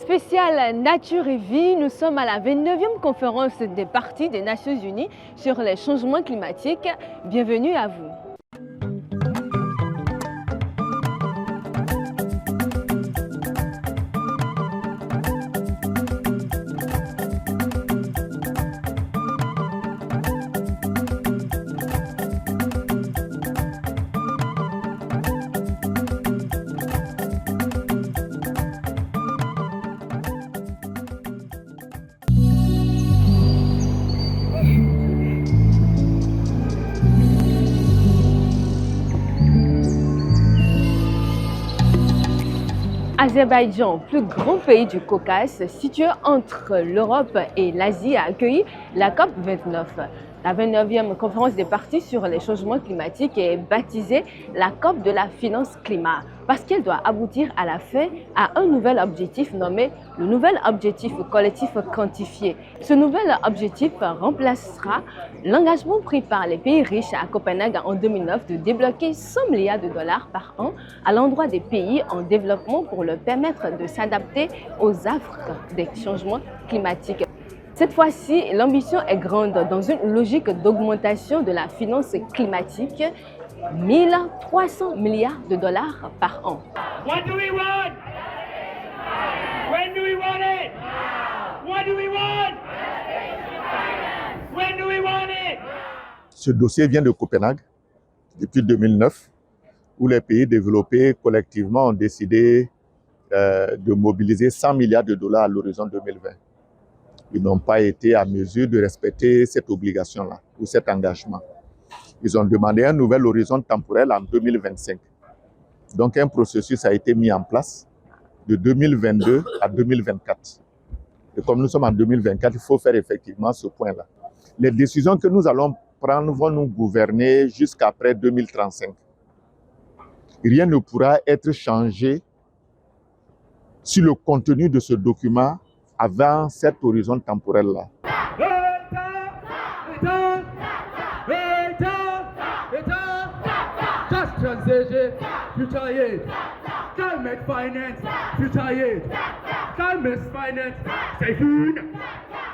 Spéciale Nature et Vie, nous sommes à la 29e conférence des parties des Nations Unies sur les changements climatiques. Bienvenue à vous. Azerbaïdjan, plus grand pays du Caucase, situé entre l'Europe et l'Asie, a accueilli la COP29. La 29e conférence des parties sur les changements climatiques est baptisée la COP de la finance climat parce qu'elle doit aboutir à la fin à un nouvel objectif nommé le nouvel objectif collectif quantifié. Ce nouvel objectif remplacera l'engagement pris par les pays riches à Copenhague en 2009 de débloquer 100 milliards de dollars par an à l'endroit des pays en développement pour leur permettre de s'adapter aux affres des changements climatiques. Cette fois-ci, l'ambition est grande dans une logique d'augmentation de la finance climatique, 1300 milliards de dollars par an. What do we want? When do we want it? What do we want? When do we want it? Ce dossier vient de Copenhague depuis 2009, où les pays développés collectivement ont décidé de mobiliser 100 milliards de dollars à l'horizon 2020. Ils n'ont pas été à mesure de respecter cette obligation-là ou cet engagement. Ils ont demandé un nouvel horizon temporel en 2025. Donc un processus a été mis en place de 2022 à 2024. Et comme nous sommes en 2024, il faut faire effectivement ce point-là. Les décisions que nous allons prendre vont nous gouverner jusqu'après 2035. Rien ne pourra être changé sur le contenu de ce document avant cet horizon temporel-là. Just transition, future aid. Climate finance, future aid. Climate finance, c'est food.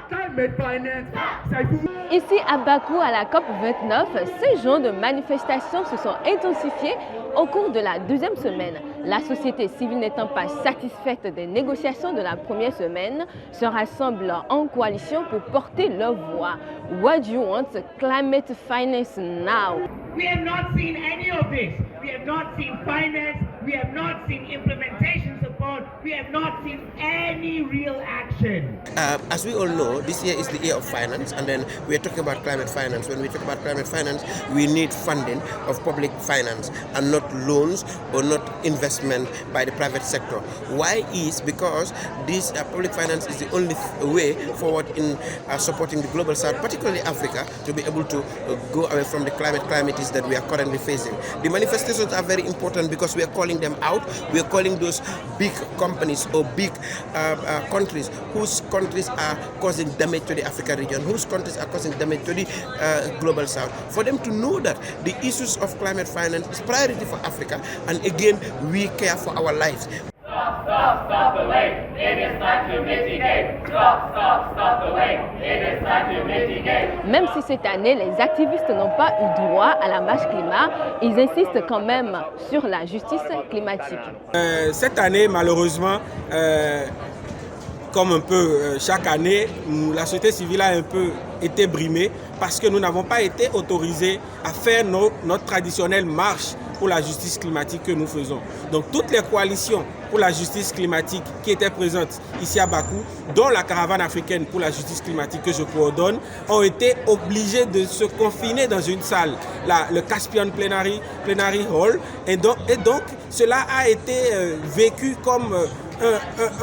Climate finance, c'est food. Ici à Bakou, à la COP29, ces genres de manifestations se sont intensifiées au cours de la deuxième semaine. La société civile n'étant pas satisfaite des négociations de la première semaine, se rassemble en coalition pour porter leur voix. What do you want? Climate finance now. We have not seen any of this. We have not seen finance. We have not seen implementation support. We have not seen any real action. As we all know, this year is the year of finance, and then we are talking about climate finance. When we talk about climate finance, we need funding of public finance and not loans or not investment by the private sector. Why is because this public finance is the only way forward in supporting the global south, particularly Africa, to be able to go away from the calamities that we are currently facing. The manifestations are very important because we are calling them out. We are calling those big companies or big countries whose countries are causing damage to the Africa region, whose countries are causing damage to the global south, for them to know that the issues of climate finance is priority for Africa, and again, we care for our lives. Stop the wait. It is time to mitigate. Stop the wait. It is time to mitigate. Même si cette année, les activistes n'ont pas eu droit à la marche climat, ils insistent quand même sur la justice climatique. Cette année, malheureusement, comme un peu chaque année, la société civile a un peu été brimée parce que nous n'avons pas été autorisés à faire notre traditionnelle marche pour la justice climatique que nous faisons. Donc toutes les coalitions pour la justice climatique qui étaient présentes ici à Bakou, dont la caravane africaine pour la justice climatique que je coordonne, ont été obligées de se confiner dans une salle, le Caspian Plenary Hall, et donc cela a été vécu comme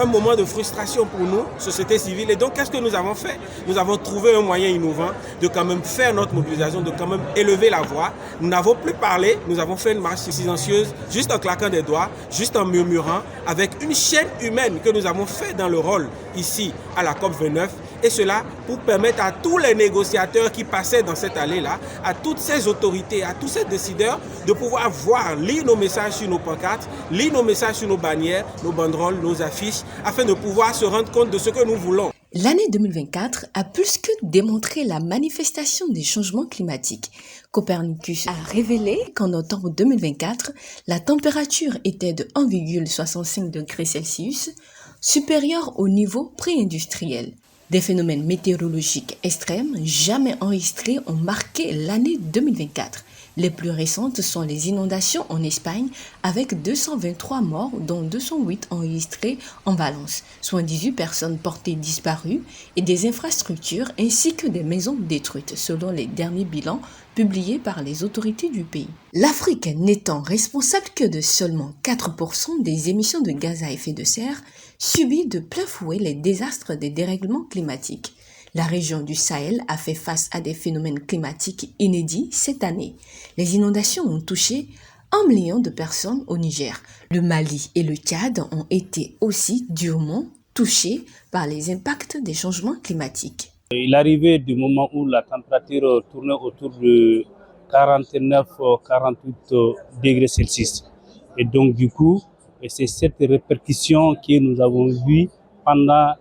un moment de frustration pour nous, société civile. Et donc, qu'est-ce que nous avons fait? Nous avons trouvé un moyen innovant de quand même faire notre mobilisation, de quand même élever la voix. Nous n'avons plus parlé, nous avons fait une marche silencieuse, juste en claquant des doigts, juste en murmurant, avec une chaîne humaine que nous avons fait dans le rôle ici à la COP29. Et cela pour permettre à tous les négociateurs qui passaient dans cette allée-là, à toutes ces autorités, à tous ces décideurs, de pouvoir voir, lire nos messages sur nos pancartes, lire nos messages sur nos bannières, nos banderoles, nos affiches afin de pouvoir se rendre compte de ce que nous voulons. L'année 2024 a plus que démontré la manifestation des changements climatiques. Copernicus a révélé qu'en octobre 2024, la température était de 1,65 degrés Celsius, supérieure au niveau pré-industriel. Des phénomènes météorologiques extrêmes jamais enregistrés ont marqué l'année 2024. Les plus récentes sont les inondations en Espagne avec 223 morts dont 208 enregistrés en Valence, soit 18 personnes portées disparues et des infrastructures ainsi que des maisons détruites selon les derniers bilans publiés par les autorités du pays. L'Afrique n'étant responsable que de seulement 4% des émissions de gaz à effet de serre, subit de plein fouet les désastres des dérèglements climatiques. La région du Sahel a fait face à des phénomènes climatiques inédits cette année. Les inondations ont touché 1 million de personnes au Niger. Le Mali et le Tchad ont été aussi durement touchés par les impacts des changements climatiques. Il arrivait du moment où la température tournait autour de 49-48 degrés Celsius. Et donc du coup, c'est cette répercussion que nous avons vue pendant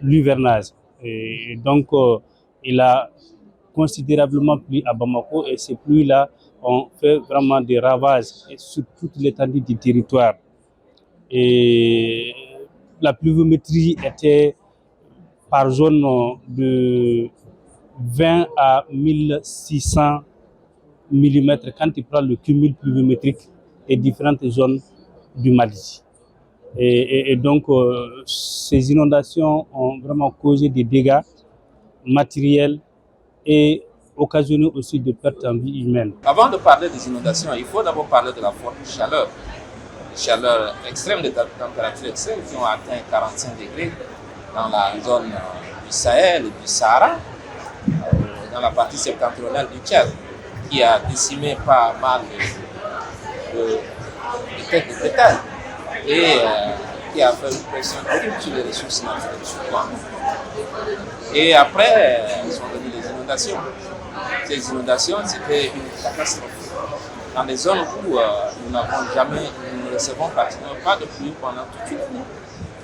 l'hivernage. Et donc, il a considérablement plu à Bamako et ces pluies-là ont fait vraiment des ravages sur toute l'étendue du territoire. Et la pluviométrie était par zone de 20 à 1600 mm quand il prend le cumul pluviométrique des différentes zones du Mali. Et donc, ces inondations ont vraiment causé des dégâts matériels et occasionné aussi des pertes en vie humaine. Avant de parler des inondations, il faut d'abord parler de la forte chaleur. Chaleur extrême, des températures extrêmes qui ont atteint 45 degrés dans la zone du Sahel et du Sahara, dans la partie septentrionale du Tchad, qui a décimé pas mal de têtes de bétail et qui a fait une pression terrible sur les ressources naturelles surtout. Et après, sont venues les inondations. Ces inondations, c'était une catastrophe. Dans des zones où nous ne recevons pratiquement pas de pluie pendant toute une année.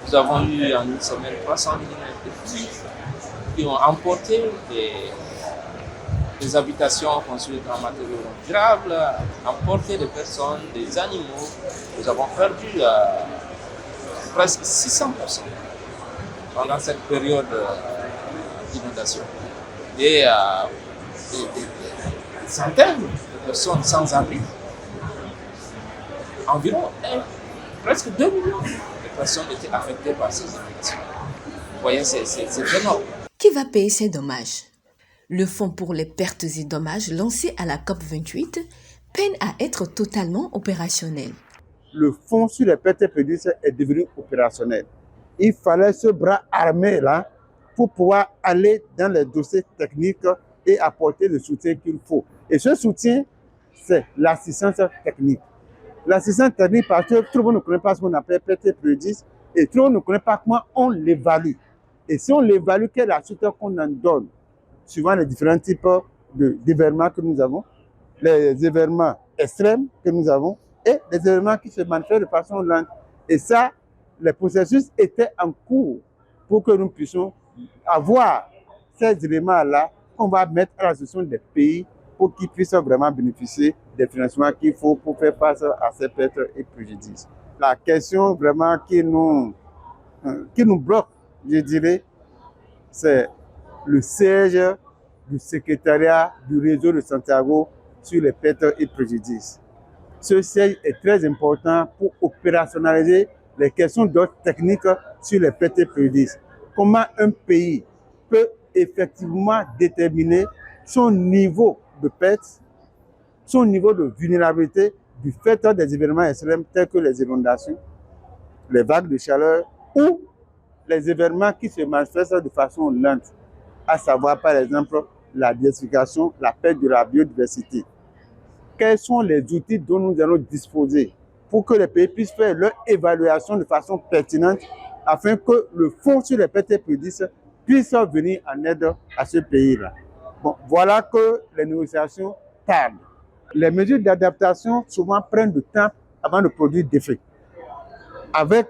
Nous avons eu en une semaine 300 mm de pluie qui ont emporté des habitations construites en matériaux durables, emporté des personnes, des animaux. Nous avons perdu presque 600 personnes pendant cette période d'inondation. Et des centaines de personnes sans abri. Environ presque 2 millions de personnes étaient affectées par ces inondations. Vous voyez, c'est énorme. Qui va payer ces dommages? Le Fonds pour les pertes et dommages lancé à la COP28 peine à être totalement opérationnel. Le Fonds sur les pertes et préjudices est devenu opérationnel. Il fallait ce bras armé là pour pouvoir aller dans les dossiers techniques et apporter le soutien qu'il faut. Et ce soutien, c'est l'assistance technique. L'assistance technique, parce que tout le monde ne connaît pas ce qu'on appelle pertes et préjudices et tout le monde ne connaît pas comment on l'évalue. Et si on l'évalue, quelle est la suite qu'on en donne, suivant les différents types d'événements que nous avons, les événements extrêmes que nous avons et les événements qui se manifestent de façon lente. Et ça, les processus étaient en cours pour que nous puissions avoir ces éléments-là qu'on va mettre à la disposition des pays pour qu'ils puissent vraiment bénéficier des financements qu'il faut pour faire face à ces pertes et préjudices. La question vraiment qui nous bloque, je dirais, c'est le siège du secrétariat du réseau de Santiago sur les pertes et préjudices. Ce siège est très important pour opérationnaliser les questions d'ordre technique sur les pertes et préjudices. Comment un pays peut effectivement déterminer son niveau de perte, son niveau de vulnérabilité du fait des événements extrêmes tels que les inondations, les vagues de chaleur ou les événements qui se manifestent de façon lente, à savoir par exemple la désertification, la perte de la biodiversité. Quels sont les outils dont nous allons disposer pour que les pays puissent faire leur évaluation de façon pertinente afin que le Fonds sur les pertes et préjudices puisse venir en aide à ce pays-là. Bon, voilà que les négociations tardent. Les mesures d'adaptation souvent prennent du temps avant de produire d'effet. Avec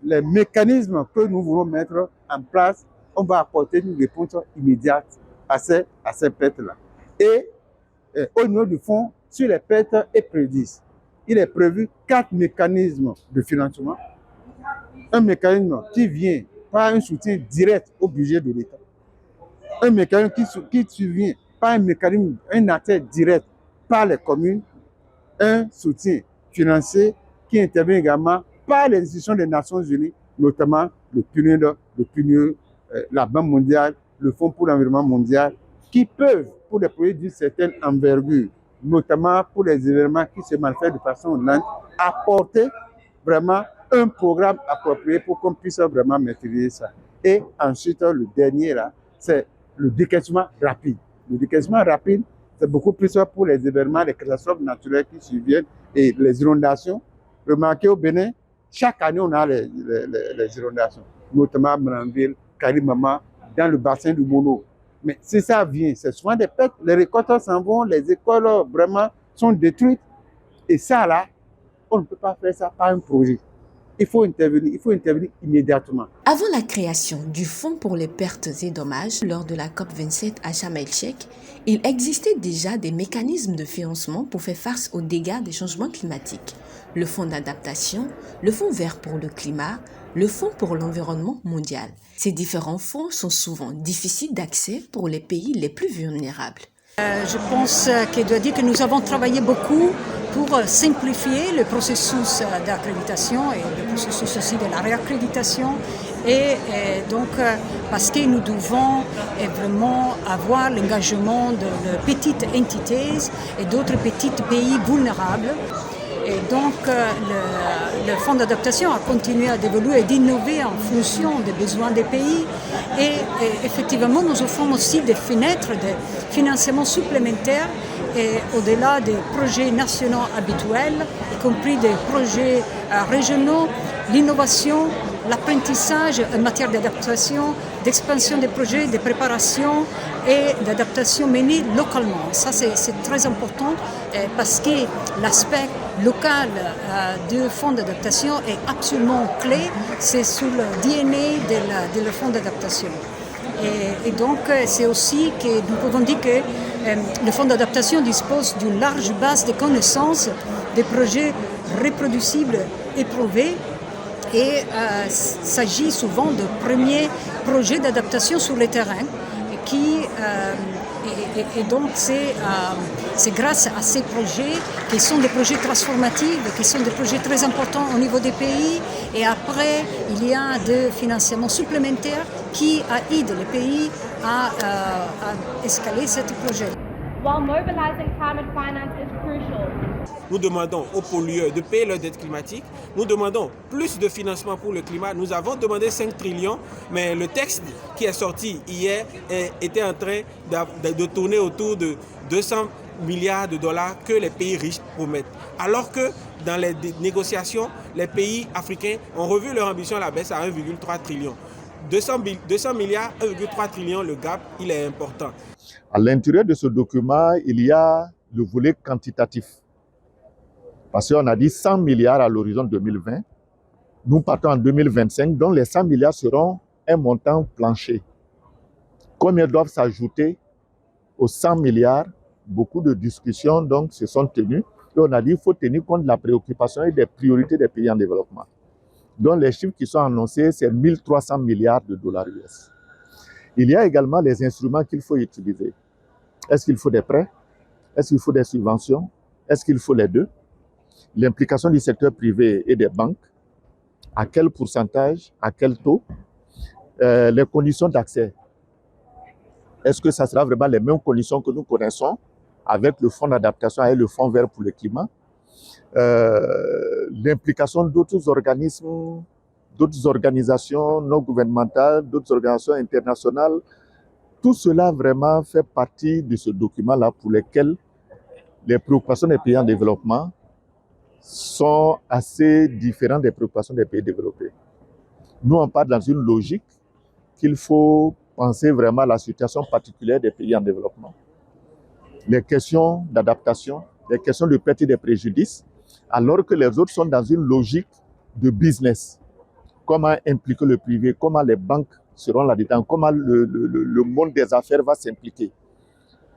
les mécanismes que nous voulons mettre en place, on va apporter une réponse immédiate à ces pertes-là. Et au niveau du fonds, sur les pertes et préjudices, il est prévu 4 mécanismes de financement. Un mécanisme qui vient par un soutien direct au budget de l'État. Un mécanisme qui vient par un accès direct par les communes. Un soutien financier qui intervient également par les institutions des Nations Unies, notamment le PNUD, la Banque mondiale, le Fonds pour l'environnement mondial, qui peuvent, pour des projets d'une certaine envergure, notamment pour les événements qui se manifestent de façon lente, apporter vraiment un programme approprié pour qu'on puisse vraiment maîtriser ça. Et ensuite, le dernier, là, c'est le décaissement rapide. Le décaissement rapide, c'est beaucoup plus pour les événements, les catastrophes naturelles qui surviennent et les inondations. Remarquez au Bénin, chaque année, on a les inondations, notamment à Branville, Karimama, dans le bassin du Mono. Mais si ça vient, c'est souvent des pertes, les récoltes s'en vont, les écoles vraiment sont détruites. Et ça, là, on ne peut pas faire ça par un projet. Il faut intervenir immédiatement. Avant la création du Fonds pour les pertes et dommages lors de la COP27 à Sharm el-Sheikh, il existait déjà des mécanismes de financement pour faire face aux dégâts des changements climatiques. Le Fonds d'adaptation, le Fonds vert pour le climat, le Fonds pour l'environnement mondial. Ces différents fonds sont souvent difficiles d'accès pour les pays les plus vulnérables. Je pense qu'il doit dire que nous avons travaillé beaucoup pour simplifier le processus d'accréditation et le processus aussi de la réaccréditation. Et donc, parce que nous devons vraiment avoir l'engagement de petites entités et d'autres petits pays vulnérables. Et donc, le Fonds d'adaptation a continué à développer et d'innover en fonction des besoins des pays. Et effectivement, nous offrons aussi des fenêtres de financement supplémentaires et au-delà des projets nationaux habituels, y compris des projets régionaux, l'innovation, l'apprentissage en matière d'adaptation, d'expansion des projets, de préparation et d'adaptation menée localement. Ça, c'est très important parce que l'aspect local du fonds d'adaptation est absolument clé. C'est sur le DNA de le fonds d'adaptation. Et donc, c'est aussi que nous pouvons dire que le fonds d'adaptation dispose d'une large base de connaissances, des projets reproducibles, éprouvés. Et il s'agit souvent de premiers projets d'adaptation sur le terrain et donc c'est grâce à ces projets qui sont des projets transformatifs, qui sont des projets très importants au niveau des pays. Et après, il y a des financements supplémentaires qui aident les pays à escaler ce projet. While mobilizing climate finance is crucial. Nous demandons aux pollueurs de payer leurs dettes climatiques. Nous demandons plus de financement pour le climat. Nous avons demandé 5 trillions, mais le texte qui est sorti hier était en train de tourner autour de 200 milliards de dollars que les pays riches promettent. Alors que dans les négociations, les pays africains ont revu leur ambition à la baisse à 1,3 trillion. 200 milliards, 1,3 trillion, le gap, il est important. À l'intérieur de ce document, il y a le volet quantitatif. Parce qu'on a dit 100 milliards à l'horizon 2020. Nous partons en 2025, donc les 100 milliards seront un montant plancher. Combien doivent s'ajouter aux 100 milliards? Beaucoup de discussions donc, se sont tenues. Et on a dit qu'il faut tenir compte de la préoccupation et des priorités des pays en développement. Donc les chiffres qui sont annoncés, c'est 1300 milliards de dollars US. Il y a également les instruments qu'il faut utiliser. Est-ce qu'il faut des prêts? Est-ce qu'il faut des subventions? Est-ce qu'il faut les deux? L'implication du secteur privé et des banques, à quel pourcentage, à quel taux? Les conditions d'accès. Est-ce que ça sera vraiment les mêmes conditions que nous connaissons avec le fonds d'adaptation et le fonds vert pour le climat? L'implication d'autres organismes, d'autres organisations non gouvernementales, d'autres organisations internationales. Tout cela vraiment fait partie de ce document-là pour lequel les préoccupations des pays en développement sont assez différentes des préoccupations des pays développés. Nous, on part dans une logique qu'il faut penser vraiment à la situation particulière des pays en développement. Les questions d'adaptation, les questions de perte et des préjudices, alors que les autres sont dans une logique de business. comment impliquer le privé, comment les banques seront là-dedans, comment le monde des affaires va s'impliquer.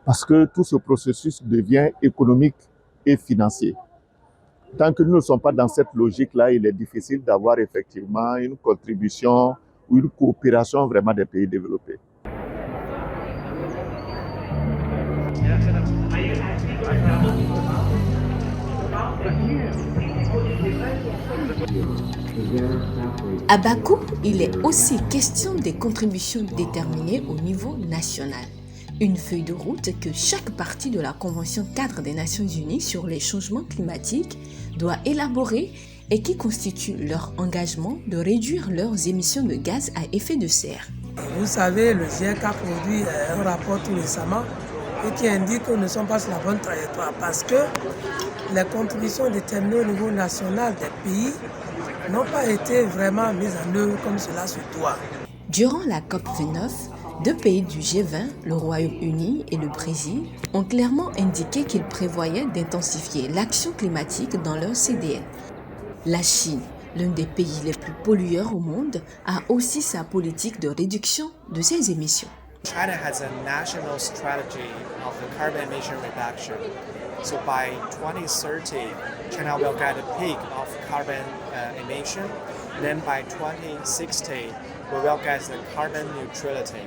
Parce que tout ce processus devient économique et financier. Tant que nous ne sommes pas dans cette logique-là, il est difficile d'avoir effectivement une contribution ou une coopération vraiment des pays développés. À Bakou, il est aussi question des contributions déterminées au niveau national. Une feuille de route que chaque partie de la Convention cadre des Nations Unies sur les changements climatiques doit élaborer et qui constitue leur engagement de réduire leurs émissions de gaz à effet de serre. Vous savez, le GIEC a produit un rapport tout récemment et qui indique que nous ne sommes pas sur la bonne trajectoire parce que les contributions déterminées au niveau national des pays n'ont pas été vraiment mises en œuvre comme cela se doit. Durant la COP29, 2 pays du G20, le Royaume-Uni et le Brésil, ont clairement indiqué qu'ils prévoyaient d'intensifier l'action climatique dans leur CDN. La Chine, l'un des pays les plus pollueurs au monde, a aussi sa politique de réduction de ses émissions. China has a national strategy of the carbon emission reduction. So by 2030, China will get a peak of carbon emission. Then by 2060, we will get the carbon neutrality.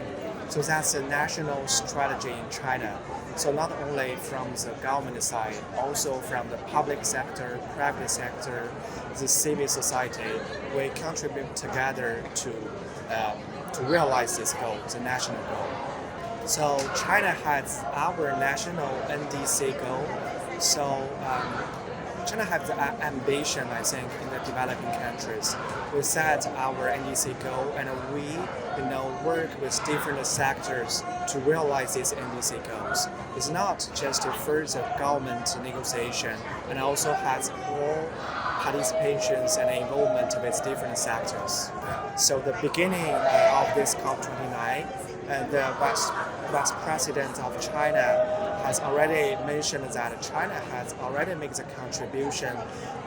So that's a national strategy in China. So not only from the government side, also from the public sector, private sector, the civil society, we contribute together to realize this goal, the national goal. So China has our national NDC goal. So China has the ambition, I think, in the developing countries. We set our NDC goal and we work with different sectors to realize these NDC goals. It's not just a further government negotiation, and also has all participations and involvement with different sectors. So the beginning of this COP29, the Vice President of China has already mentioned that China has already made a contribution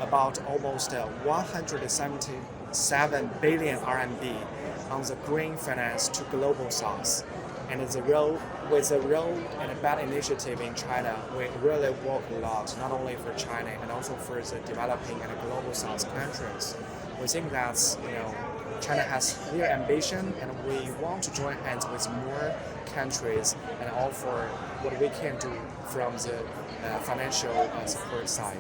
about almost 177 billion RMB on the green finance to global south. And with the road and a bad initiative in China, we really work a lot, not only for China and also for the developing and global south countries. We think that China has clear ambition, and we want to join hands with more countries and offer what we can do from the financial support side.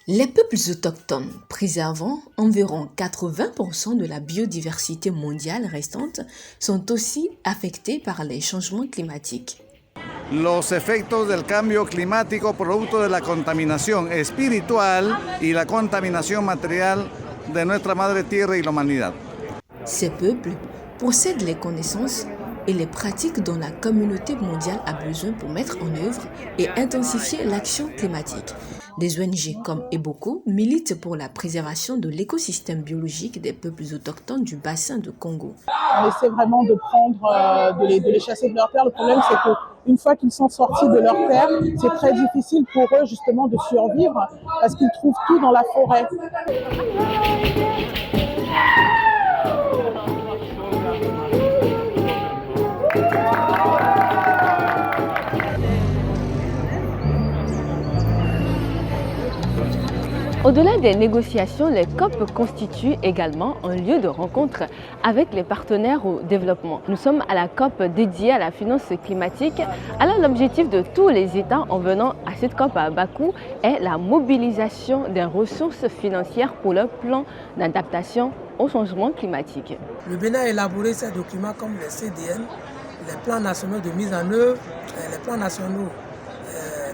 Les peuples autochtones, préservant environ 80% de la biodiversité mondiale restante, sont aussi affectés par les changements climatiques. Los efectos del cambio climático producto de la contaminación espiritual y la contaminación material de nuestra madre tierra y la humanidad. Ces peuples possèdent les connaissances et les pratiques dont la communauté mondiale a besoin pour mettre en œuvre et intensifier l'action climatique. Des ONG comme Eboko militent pour la préservation de l'écosystème biologique des peuples autochtones du bassin de Congo. On essaie vraiment de prendre, de les chasser de leur terre. Le problème, c'est qu'une fois qu'ils sont sortis de leur terre, c'est très difficile pour eux justement de survivre parce qu'ils trouvent tout dans la forêt. Au-delà des négociations, les COP constituent également un lieu de rencontre avec les partenaires au développement. Nous sommes à la COP dédiée à la finance climatique. Alors l'objectif de tous les États en venant à cette COP à Bakou est la mobilisation des ressources financières pour leur plan d'adaptation au changement climatique. Le Bénin a élaboré ces documents comme les CDN, les plans nationaux de mise en œuvre, les plans nationaux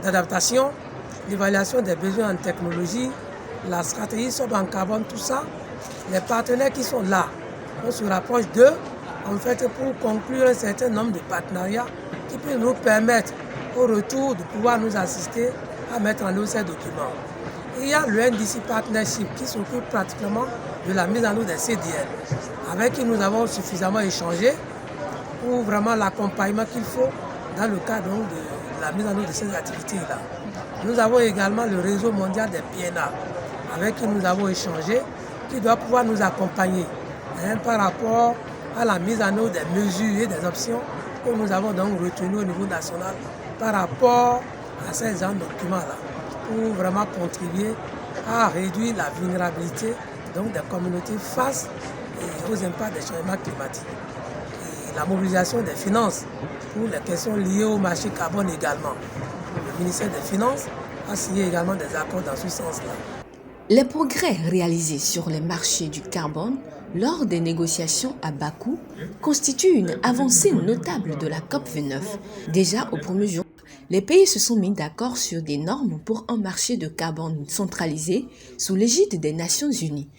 d'adaptation, l'évaluation des besoins en technologie, la stratégie sobre en carbone, tout ça. Les partenaires qui sont là, on se rapproche d'eux en fait pour conclure un certain nombre de partenariats qui peuvent nous permettre au retour de pouvoir nous assister à mettre en œuvre ces documents. il y a le NDC Partnership qui s'occupe pratiquement de la mise en œuvre des CDN, avec qui nous avons suffisamment échangé pour vraiment l'accompagnement qu'il faut dans le cadre de la mise en œuvre de ces activités-là. Nous avons également le réseau mondial des PNA, avec qui nous avons échangé, qui doit pouvoir nous accompagner par rapport à la mise en œuvre des mesures et des options que nous avons donc retenues au niveau national par rapport à ces documents-là, pour vraiment contribuer à réduire la vulnérabilité donc, des communautés face aux impacts des changements climatiques. Et la mobilisation des finances pour les questions liées au marché carbone également. Le ministère des Finances a signé également des accords dans ce sens-là. Les progrès réalisés sur les marchés du carbone lors des négociations à Bakou constituent une avancée notable de la COP29. Déjà au premier jour, les pays se sont mis d'accord sur des normes pour un marché de carbone centralisé sous l'égide des Nations Unies.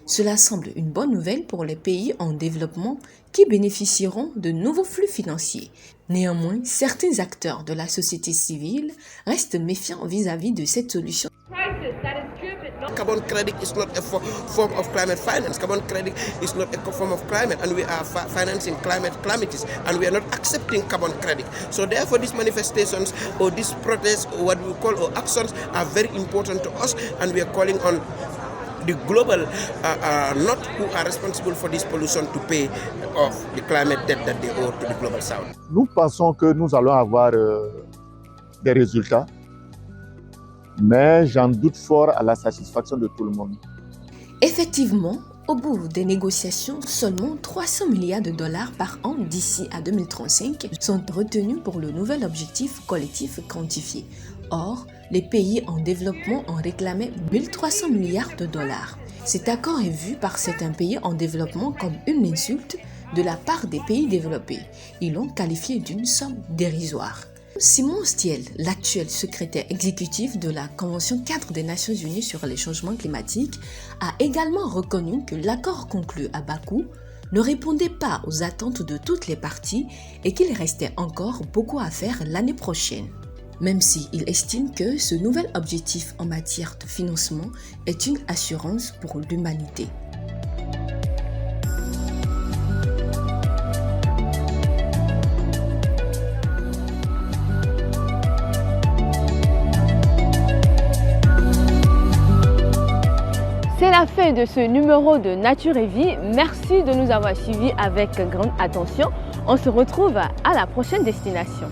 Cela semble une bonne nouvelle pour les pays en développement qui bénéficieront de nouveaux flux financiers. Néanmoins, certains acteurs de la société civile restent méfiants vis-à-vis de cette solution. Carbon credit is not a form of climate finance. Carbon credit is not a form of climate, and we are financing calamities, and we are not accepting carbon credit. So therefore, these manifestations or these protests, or what we call or actions, are very important to us, and we are calling on the global not who are responsible for this pollution to pay off the climate debt that they owe to the global south. Nous pensons que nous allons avoir des résultats, mais j'en doute fort à la satisfaction de tout le monde. Effectivement, au bout des négociations, seulement 300 milliards de dollars par an d'ici à 2035 sont retenus pour le nouvel objectif collectif quantifié. Or, les pays en développement en réclamaient 1300 milliards de dollars. Cet accord est vu par certains pays en développement comme une insulte de la part des pays développés. Ils l'ont qualifié d'une somme dérisoire. Simon Stiell, l'actuel secrétaire exécutif de la Convention cadre des Nations Unies sur les changements climatiques, a également reconnu que l'accord conclu à Bakou ne répondait pas aux attentes de toutes les parties et qu'il restait encore beaucoup à faire l'année prochaine. Même s'il estime que ce nouvel objectif en matière de financement est une assurance pour l'humanité. C'est la fin de ce numéro de Nature et Vie. Merci de nous avoir suivis avec grande attention. On se retrouve à la prochaine destination.